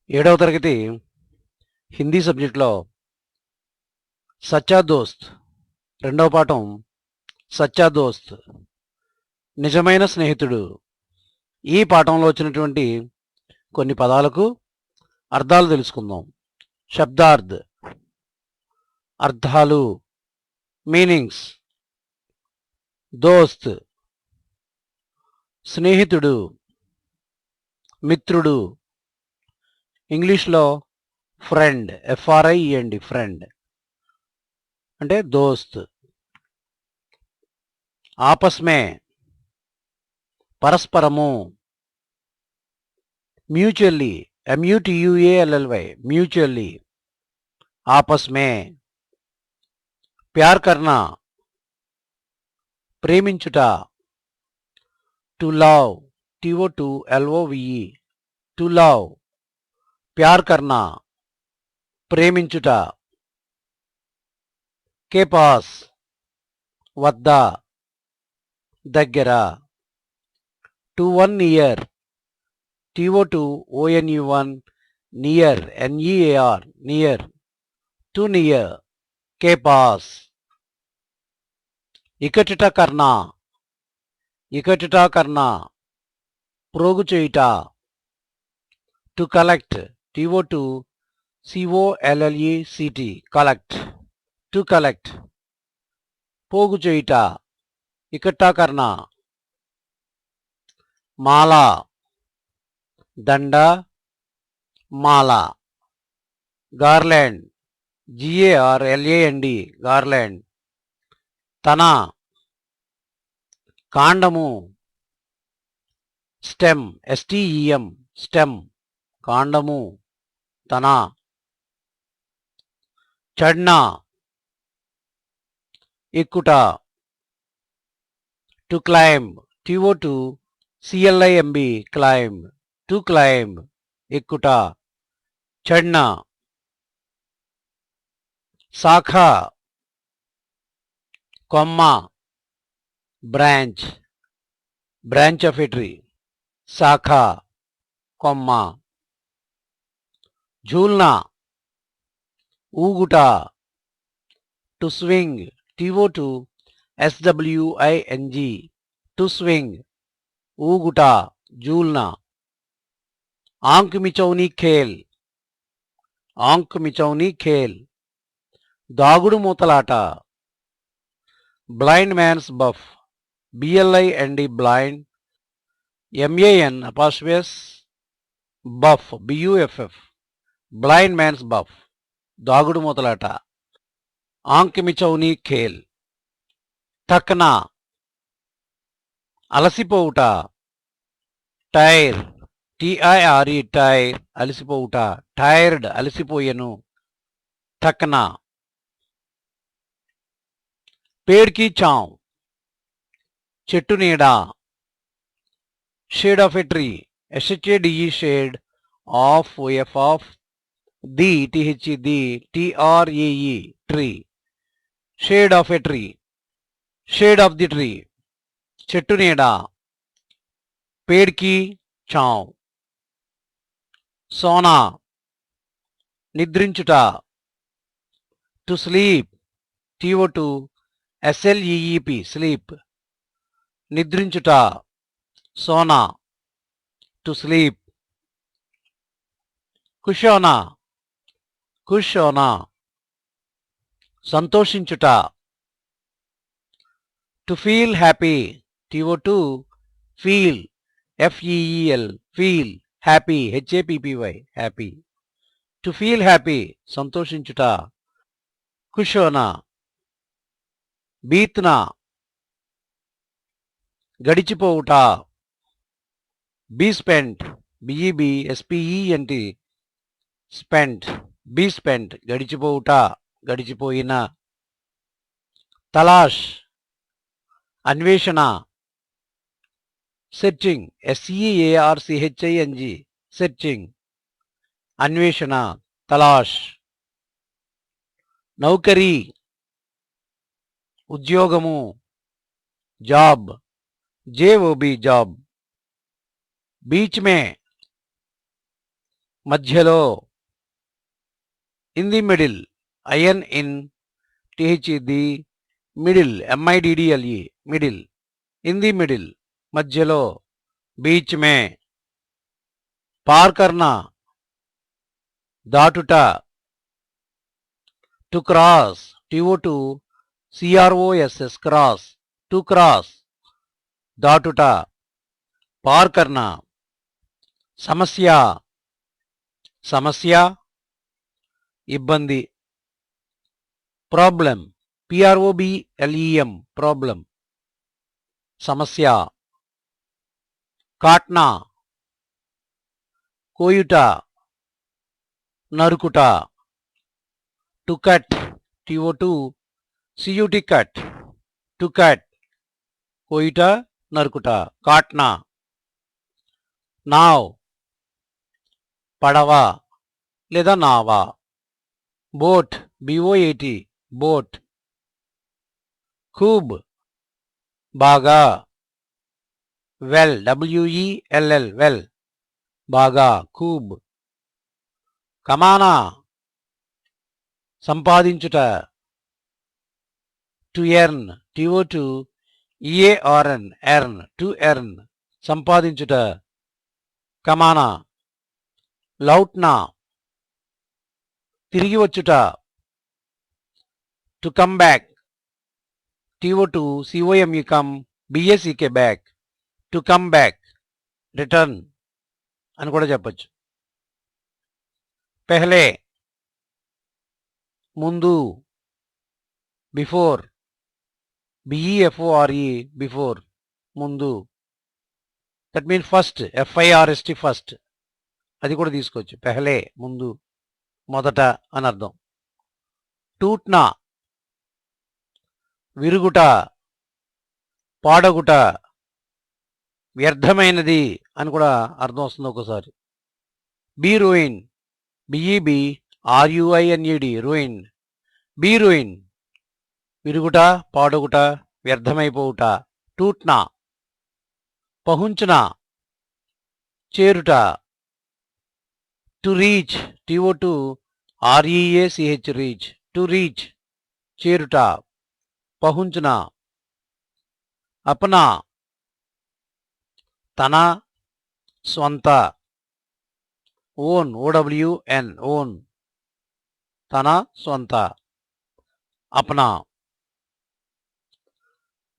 ఏడవ తరగతి హిందీ సబ్జెక్టులో సచ్చా దోస్త్ రెండవ పాఠం సచ్చా దోస్త్ నిజమైన స్నేహితుడు. ఈ పాఠంలో వచ్చినటువంటి కొన్ని పదాలకు అర్థాలు తెలుసుకుందాం. శబ్దార్థ్ అర్థాలు, మీనింగ్స్. దోస్త్ స్నేహితుడు, మిత్రుడు. ఇంగ్లీష్లో ఫ్రెండ్, FRIEND, ఫ్రెండ్ అంటే దోస్త్. ఆపస్మే పరస్పరము. Mutually MUTUALLY mutually ఆపస్మే. Pyaar కర్నా ప్రేమించుట. To love TOTLOVE to love Pyaar కర్నా ప్రేమించుట. K pass వద్ద, దగ్గర. To one near TOTONE near NEAR near. To near K pass. ఇకటిట కర్నా ఇకటిట కర్నా ప్రోగు చేయుట. To collect TOTCOLLECT collect to collect పోగు చేయుట. ఇకట్టా కర్నా. మాల దండ, మాల. గార్లాండ్ GARLAND గార్లాండ్ తన. కాండము stem STEM stem కాండము, తన. చడ్నా ఎక్కుట. To climb TOTCLIMB climb to climb ఎక్కుట. చడ్నా. శాఖ కొమ్మ, branch branch of a tree. శాఖ కొమ్మ. झूलना ఊగుట. To swing TOTSWING to swing ఊగుట, झूलना. आंख मिचौनी खेल आंख मिचौनी खेल దాగుడు మూతలాట. Blind man's buff BLIND blind MAN buff BUFF blind man's buff దాగుడు మూతలాట. ఆంక్ మిచౌనీ ఖేల్. థక్నా అలసిపోవుట. టైర్ TIRE టైర్ అలసిపోవుట. టైర్డ్ అలసిపోయెను. థక్నా. పేడ్ కి ఛావ్ చెట్టు నీడ. Shade of a tree SHADE shade of OF of the THE TREE tree. Shade of a tree shade of the tree చెట్టు నీడ. పేడ్ కి ఛావ్. సోనా నిద్రించుట. టు స్లీప్ TOTSLEEP స్లీప్ నిద్రించుట. సోనా టు స్లీప్. కుషోనా కుషోనా సంతోషించుట. To feel happy TO2 feel FEEL feel happy HAPPY happy. To feel happy సంతోషించుట. కుషోనా. బీత్నా గడిచిపోవుట. Be spent BESPENT spent be spent గడిచిపోవుట, గడిచిపోయిన. తలాష్ అన్వేషణ. సెర్చింగ్ SEARCHING సెర్చింగ్ అన్వేషణ, తలాష్. నౌకరీ ఉద్యోగము, జాబ్, జేఓబి జాబ్. బీచ్ మే, మధ్యలో. In the middle, IN in, T H the, middle, ఎంఐడిడిఎల్ఈ, middle. In the middle, మధ్యలో. బీచ్ మే. పార్ కర్నా, దాటుట. To cross, టిఓ2 సిఆర్ఓఎస్ఎస్, cross. To cross, దాటుట. పార్ కర్నా. సమస్య, సమస్య, ఇబ్బంది. ప్రాబ్లం, పిఆర్ఓబిఎల్ఈఎం, ప్రాబ్లం, సమస్య. కాట్నా, కోయుట, నరుకుట. To cut, టిఓ2 CUT, cut. To cut, కోయుట, నరుకుట. కాట్నా. Now, పడవ లేదా నావా. Boat, B O A T, boat. ఖూబ్, బాగా. వెల్, డబ్ల్యూఈఎల్ఎల్, వెల్, బాగా. ఖూబ్. కమానా, సంపాదించుట. To earn, T O two E A R N, earn. To earn, సంపాదించుట. కమానా. లౌట్నా, తిరిగి వచ్చుట. To come back, T O two C O M E, come, B S E K, back. To come back, return అని కూడా చెప్పచ్చు. పెహ్లే, ముందు. బిఫోర్, బిఈఎఫ్ఓఆర్ఈ, బిఫోర్, ముందు. That mean first, F I R S T, first. అది కూడా తీసుకోవచ్చు. పెహ్లే, ముందు, మొదట అని అర్థం. టూట్నా, విరుగుట, పాడగుట, వ్యర్థమైనది అని కూడా అర్థం వస్తుంది ఒక్కోసారి. Be ruin, B E B R U I N E D, ruin. Be ruin, విరుగుట, పాడగుట, వ్యర్థమైపోవుట. టూట్నా. పహుంచున, చేరుట. To reach, T O two R E A C H, reach. To reach, చేరుట. పహుంచున. అప్నా, తన, స్వంత. ఓన్, ఓడబ్ల్యూఎన్, ఓన్, తన, స్వంత. అప్నా.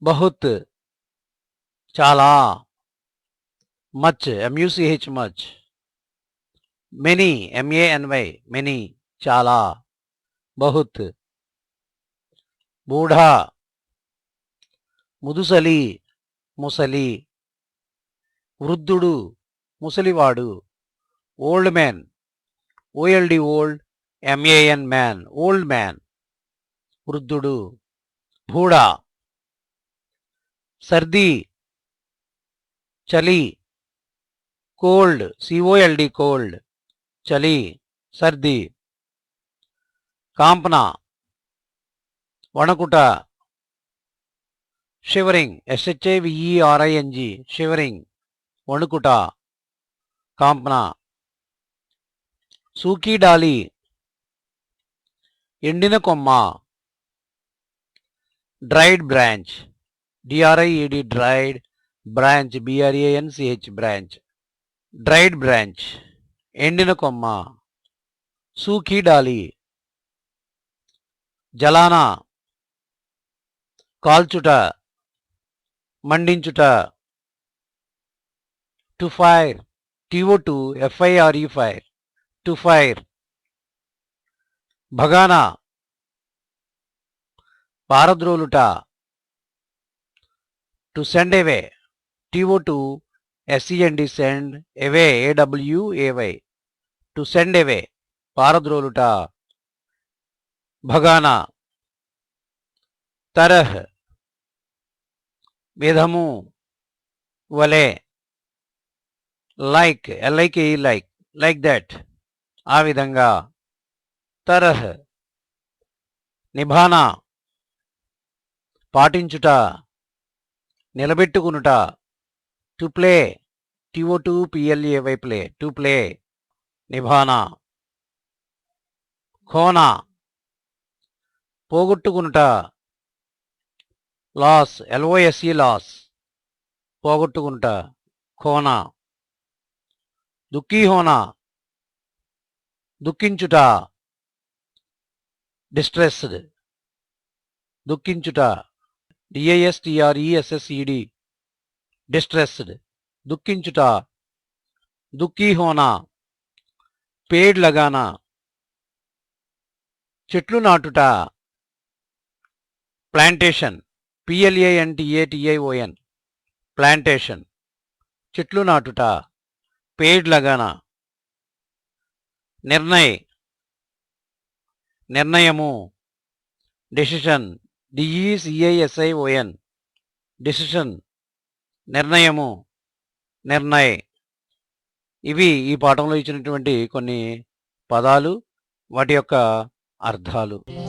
బహుత్, చాలా. Much, ఎంయుసిహెచ్, much. మెనీ, ఎంఏఎన్వై, మెనీ, చాలా. బహుత్. బూఢా, ముదుసలి, ముసలి. వృద్ధుడు, ముసలివాడు. Old man, OLD, old, MAN, man, old man, వృద్ధుడు. బూఢా. సర్ది, చలి. కోల్డ్, సిఓఎల్డి, కోల్డ్, చలి, సర్ది. కాంపన, వణకుట. Shivering, ఎస్హెచ్ఏవిఈఆర్ఐఎన్జి, shivering, వణుకుట. కాంపన. సూకీ డాలి, ఎండిన కొమ్మ. Dried branch, డిఆర్ఐఈడి, dried. Branch, బిఆర్ఏఎన్సిహెచ్, branch. Dried branch, ఎండిన కొమ్మ. Suu Kyi Dolly. జలానా, కాల్చుట, మండించుట. To fire, టిఓ2 ఎఫ్ఐఆర్ఈ, fire. To fire. భగానా, పారద్రోలుట. To send away, T O two S E N D, send. Away, A W A Y, to send away, పారద్రోలుట. భగానా. తరహ్, విధము, వలే. Like, L I K E, like, like that, ఆ విధంగా. తరహ్. నిభానా, పాటించుట, నిలబెట్టుకునుట. To play, TO2PLAY play, to play. నిభానా. ఖోనా, పోగొట్టుకునుట. లాస్, LOSE లాస్, పోగొట్టుకునుట. ఖోనా. దుఃఖీ హోనా, దుఃఖించుట. డిస్ట్రెస్డ్, దుఃఖించుట. DISTRESSED, డిస్ట్రెస్డ్, దుఃఖించుట. దుఃఖీ హోనా. పేడ్ లగానా, చెట్లు నాటుట. ప్లాంటేషన్, PLANTATION, ప్లాంటేషన్, చెట్లు నాటుట. పేడ్ లగానా. నిర్ణయ్, నిర్ణయము. డెసిషన్, DECISION, డెసిషన్, నిర్ణయము. నిర్ణయ్. ఇవి ఈ పాఠంలో ఇచ్చినటువంటి కొన్ని పదాలు, వాటి యొక్క అర్థాలు.